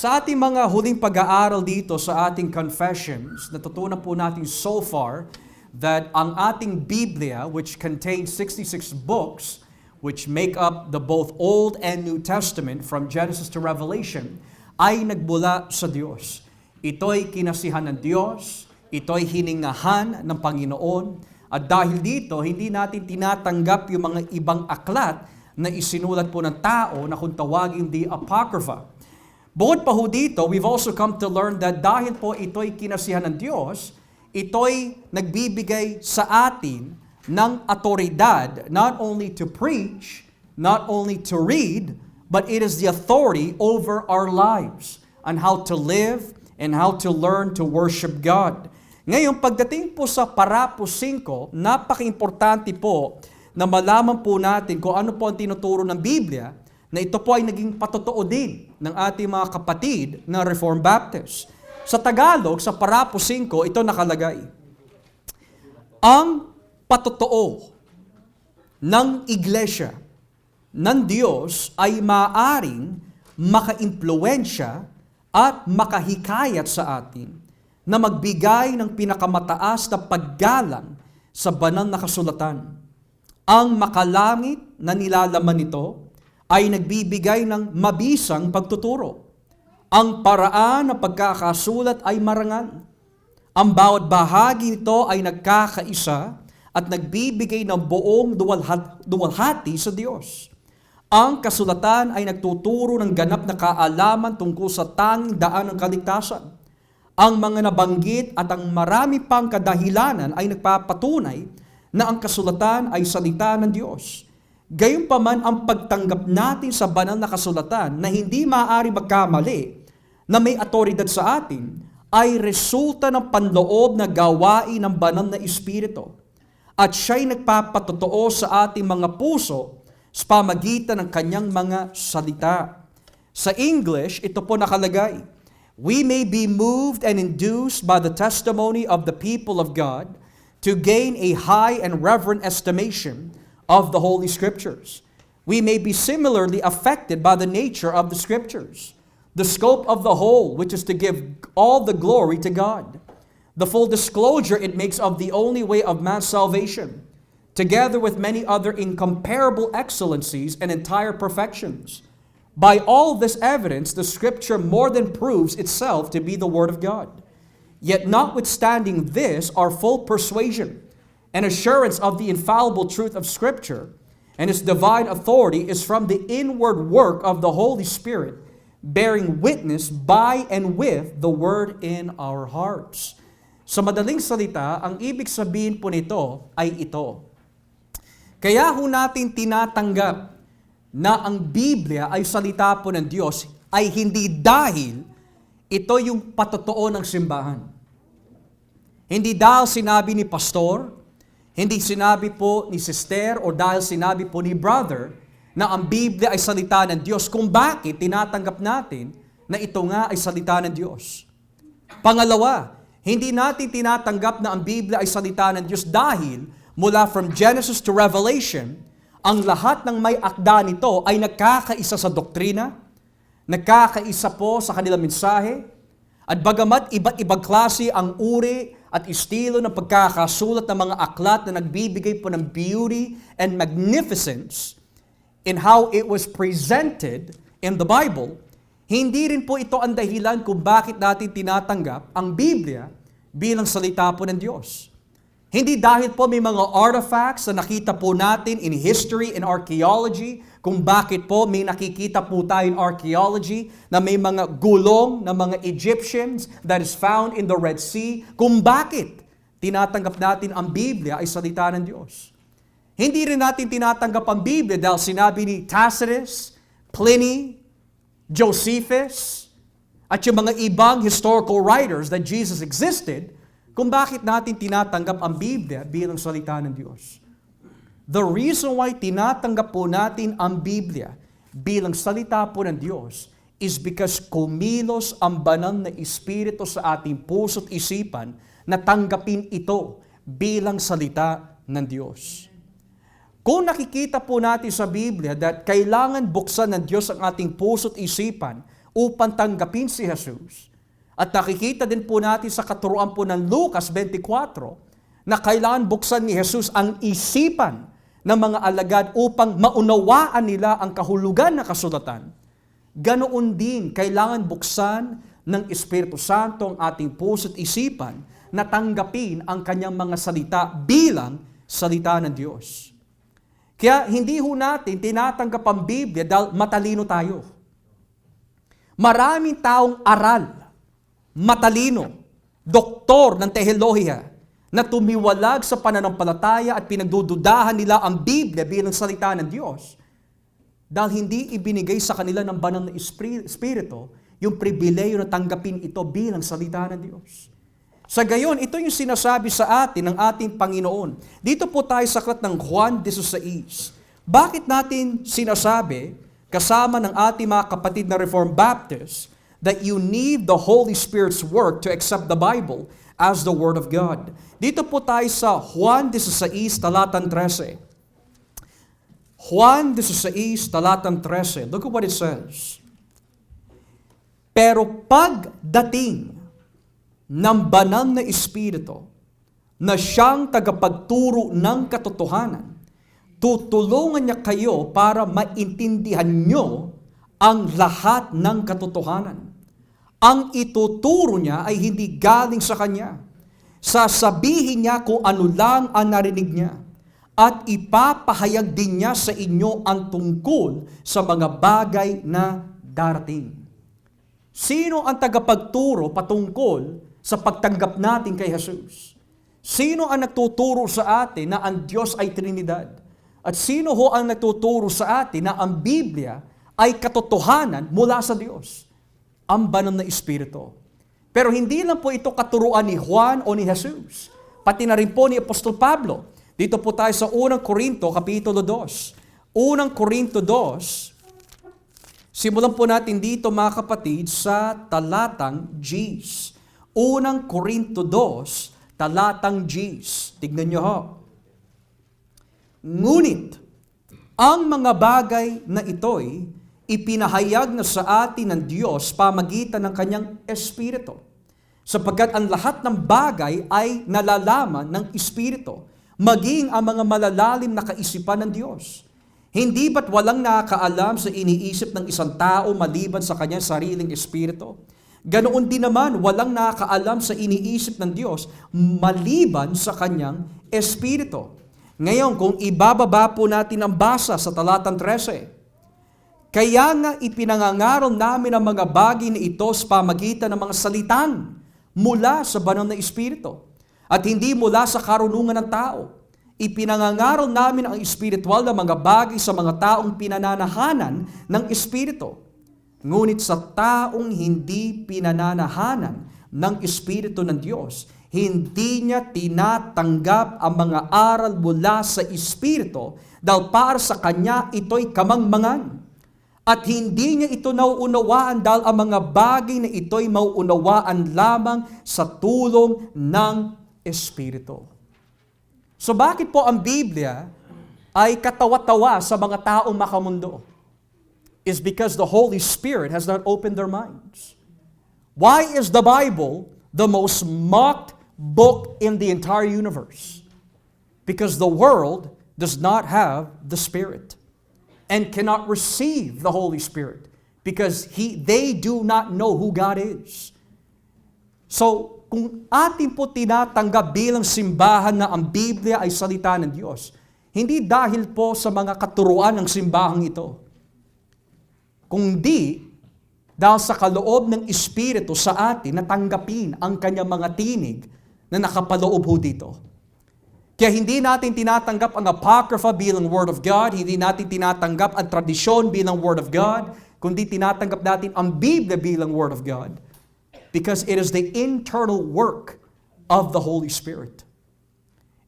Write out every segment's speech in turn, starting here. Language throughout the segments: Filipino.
Sa ating mga huling pag-aaral dito sa ating confessions, natutunan po natin so far that ang ating Biblia, which contains 66 books, which make up the both Old and New Testament from Genesis to Revelation, ay nagmula sa Diyos. Ito'y kinasihan ng Diyos, ito'y hiningahan ng Panginoon, at dahil dito, hindi natin tinatanggap yung mga ibang aklat na isinulat po ng tao na kung tawagin the Apocrypha. Bukod pa ho dito, we've also come to learn that dahil po ito'y kinasihan ng Diyos, ito'y nagbibigay sa atin ng autoridad not only to preach, not only to read, but it is the authority over our lives on how to live and how to learn to worship God. Ngayon, pagdating po sa Parapos 5, napaka-importante po na malaman po natin kung ano po ang tinuturo ng Biblia, na ito po ay naging patotoo din ng ating mga kapatid na Reformed Baptist. Sa Tagalog, sa Parapos 5, ito nakalagay. Ang patotoo ng iglesia ng Diyos ay maaring makaimpluwensya at makahikayat sa atin na magbigay ng pinakamataas na paggalang sa banal na kasulatan. Ang makalangit na nilalaman nito ay nagbibigay ng mabisang pagtuturo. Ang paraan ng pagkakasulat ay marangal. Ang bawat bahagi nito ay nagkakaisa at nagbibigay ng buong duwalhati sa Diyos. Ang kasulatan ay nagtuturo ng ganap na kaalaman tungkol sa tanging daan ng kaligtasan. Ang mga nabanggit at ang marami pang kadahilanan ay nagpapatunay na ang kasulatan ay salita ng Diyos. Gayunpaman ang pagtanggap natin sa banal na kasulatan na hindi maaari magkamali na may autoridad sa atin ay resulta ng panloob na gawain ng banal na Espiritu. At siya'y nagpapatotoo sa ating mga puso sa pamagitan ng kanyang mga salita. Sa English, ito po nakalagay, we may be moved and induced by the testimony of the people of God to gain a high and reverent estimation of the Holy Scriptures. We may be similarly affected by the nature of the Scriptures, the scope of the whole, which is to give all the glory to God, the full disclosure it makes of the only way of man's salvation, together with many other incomparable excellencies and entire perfections. By all this evidence, the Scripture more than proves itself to be the Word of God. Yet notwithstanding this, our full persuasion and assurance of the infallible truth of Scripture and its divine authority is from the inward work of the Holy Spirit, bearing witness by and with the Word in our hearts. Sa madaling salita, ang ibig sabihin po nito ay ito. Kaya ho natin tinatanggap na ang Biblia ay salita po ng Diyos ay hindi dahil ito yung patotoo ng simbahan. Hindi dahil sinabi ni pastor, hindi sinabi po ni sister o dahil sinabi po ni brother na ang Biblia ay salita ng Diyos kung bakit tinatanggap natin na ito nga ay salita ng Diyos. Pangalawa, hindi natin tinatanggap na ang Biblia ay salita ng Diyos dahil mula from Genesis to Revelation, ang lahat ng may akda nito ay nagkakaisa sa doktrina, nagkakaisa po sa kanilang mensahe, at bagamat iba't ibang klase ang uri at estilo ng pagkakasulat ng mga aklat na nagbibigay po ng beauty and magnificence in how it was presented in the Bible, hindi rin po ito ang dahilan kung bakit natin tinatanggap ang Biblia bilang salita po ng Diyos. Hindi dahil po may mga artifacts na nakita po natin in history and archaeology, kung bakit po may nakikita po tayo in archaeology na may mga gulong na mga Egyptians that is found in the Red Sea, kung bakit tinatanggap natin ang Biblia ay salita ng Diyos. Hindi rin natin tinatanggap ang Biblia dahil sinabi ni Tacitus, Pliny, Josephus, at yung mga ibang historical writers that Jesus existed, kung bakit natin tinatanggap ang Biblia bilang salita ng Diyos. The reason why tinatanggap po natin ang Biblia bilang salita po ng Diyos is because kumilos ang banal na Espiritu sa ating puso't isipan na tanggapin ito bilang salita ng Diyos. Kung nakikita po natin sa Biblia that kailangan buksan ng Diyos ang ating puso't isipan upang tanggapin si Jesus. At nakikita din po natin sa katuruan po ng Lucas 24 na kailangan buksan ni Jesus ang isipan ng mga alagad upang maunawaan nila ang kahulugan ng kasulatan. Ganoon din, kailangan buksan ng Espiritu Santo ang ating puso at isipan na tanggapin ang kanyang mga salita bilang salita ng Diyos. Kaya hindi ho natin tinatanggap ang Biblia dahil matalino tayo. Maraming taong aral, matalino, doktor ng teolohiya, na tumiwalag sa pananampalataya at pinagdududahan nila ang Biblia bilang salita ng Diyos dahil hindi ibinigay sa kanila ng banal na Espiritu yung pribileyo na tanggapin ito bilang salita ng Diyos. Sa gayon, ito yung sinasabi sa atin ng ating Panginoon. Dito po tayo sa aklat ng Juan 16. Bakit natin sinasabi, kasama ng ating mga kapatid na Reformed Baptist, that you need the Holy Spirit's work to accept the Bible as the Word of God? Dito po tayo sa Juan 16, talatang 13. Juan 16, talatang 13. Look at what it says. Pero pagdating ng banal na Espiritu na siyang tagapagturo ng katotohanan, tutulungan niya kayo para maintindihan nyo ang lahat ng katotohanan. Ang ituturo niya ay hindi galing sa Kanya. Sasabihin niya kung ano lang ang narinig niya. At ipapahayag din niya sa inyo ang tungkol sa mga bagay na darating. Sino ang tagapagturo patungkol sa pagtanggap natin kay Jesus? Sino ang nagtuturo sa atin na ang Diyos ay Trinidad? At sino ho ang nagtuturo sa atin na ang Biblia ay katotohanan mula sa Diyos? Ang banal na Espiritu. Pero hindi lang po ito katuruan ni Juan o ni Jesus. Pati na rin po ni Apostol Pablo. Dito po tayo sa 1 Corinto, Kapitulo 2. 1 Corinto 2, simulan po natin dito mga kapatid sa talatang Gs. 1 Corinto 2, talatang Gs. Tignan nyo ho. Ngunit, ang mga bagay na ito'y ipinahayag na sa atin ng Diyos pamagitan ng Kanyang Espiritu. Sapagkat ang lahat ng bagay ay nalalaman ng Espiritu, maging ang mga malalalim na kaisipan ng Diyos. Hindi ba't walang nakakaalam sa iniisip ng isang tao maliban sa kanyang sariling espiritu? Ganoon din naman, walang nakakaalam sa iniisip ng Diyos maliban sa kanyang espiritu. Ngayon, kung ibababa po natin ang basa sa talatang 13, kaya nga ipinangangaral namin ang mga bagay na ito sa pamagitan ng mga salitan mula sa banal na espiritu. At hindi mula sa karunungan ng tao. Ipinangangaral namin ang espiritual na mga bagay sa mga taong pinananahanan ng espiritu. Ngunit sa taong hindi pinananahanan ng espiritu ng Diyos, hindi niya tinatanggap ang mga aral mula sa espiritu dahil para sa kanya ito'y kamangmangan. At hindi niya ito nauunawaan dahil ang mga bagay na ito'y mauunawaan lamang sa tulong ng Espiritu. So bakit po ang Biblia ay katawa-tawa sa mga taong makamundo? Is because the Holy Spirit has not opened their minds. Why is the Bible the most mocked book in the entire universe? Because the world does not have the Spirit and cannot receive the Holy Spirit because they do not know who God is. So, kung atin po tinatanggap bilang simbahan na ang Biblia ay salita ng Diyos, hindi dahil po sa mga katuruan ng simbahang ito, kundi dahil sa kaloob ng Espiritu sa atin na tanggapin ang kanyang mga tinig na nakapaloob ho dito. Kaya hindi natin tinatanggap ang Apocrypha bilang Word of God, hindi natin tinatanggap ang tradisyon bilang Word of God, kundi tinatanggap natin ang Biblia bilang Word of God. Because it is the internal work of the Holy Spirit.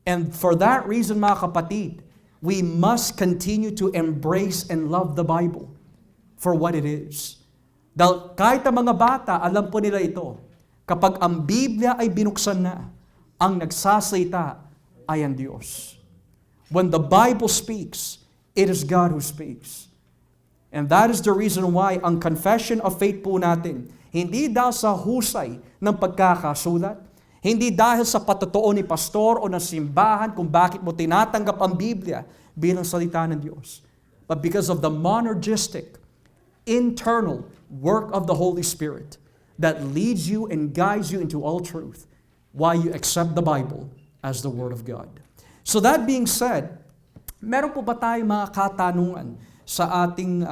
And for that reason, mga kapatid, we must continue to embrace and love the Bible for what it is. Dahil kahit ang mga bata, alam po nila ito. Kapag ang Biblia ay binuksan na, ang nagsasalita ay ang Diyos. When the Bible speaks, it is God who speaks. And that is the reason why ang confession of faith po natin, hindi dahil sa husay ng pagkakasulat, hindi dahil sa patotoo ni pastor o ng simbahan kung bakit mo tinatanggap ang Biblia bilang salita ng Diyos, but because of the monergistic, internal work of the Holy Spirit that leads you and guides you into all truth, why you accept the Bible as the Word of God. So that being said, meron po ba tayong mga katanungan sa ating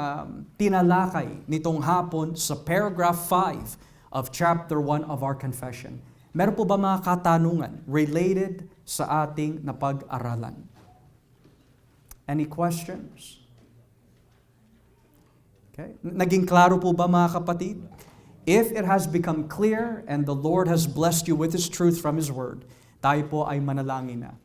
tinalakay nitong hapon sa paragraph 5 of chapter 1 of our confession? Meron po ba mga katanungan related sa ating napag-aralan? Any questions? Okay. Naging klaro po ba mga kapatid? If it has become clear and the Lord has blessed you with His truth from His Word, tayo po ay manalangin na.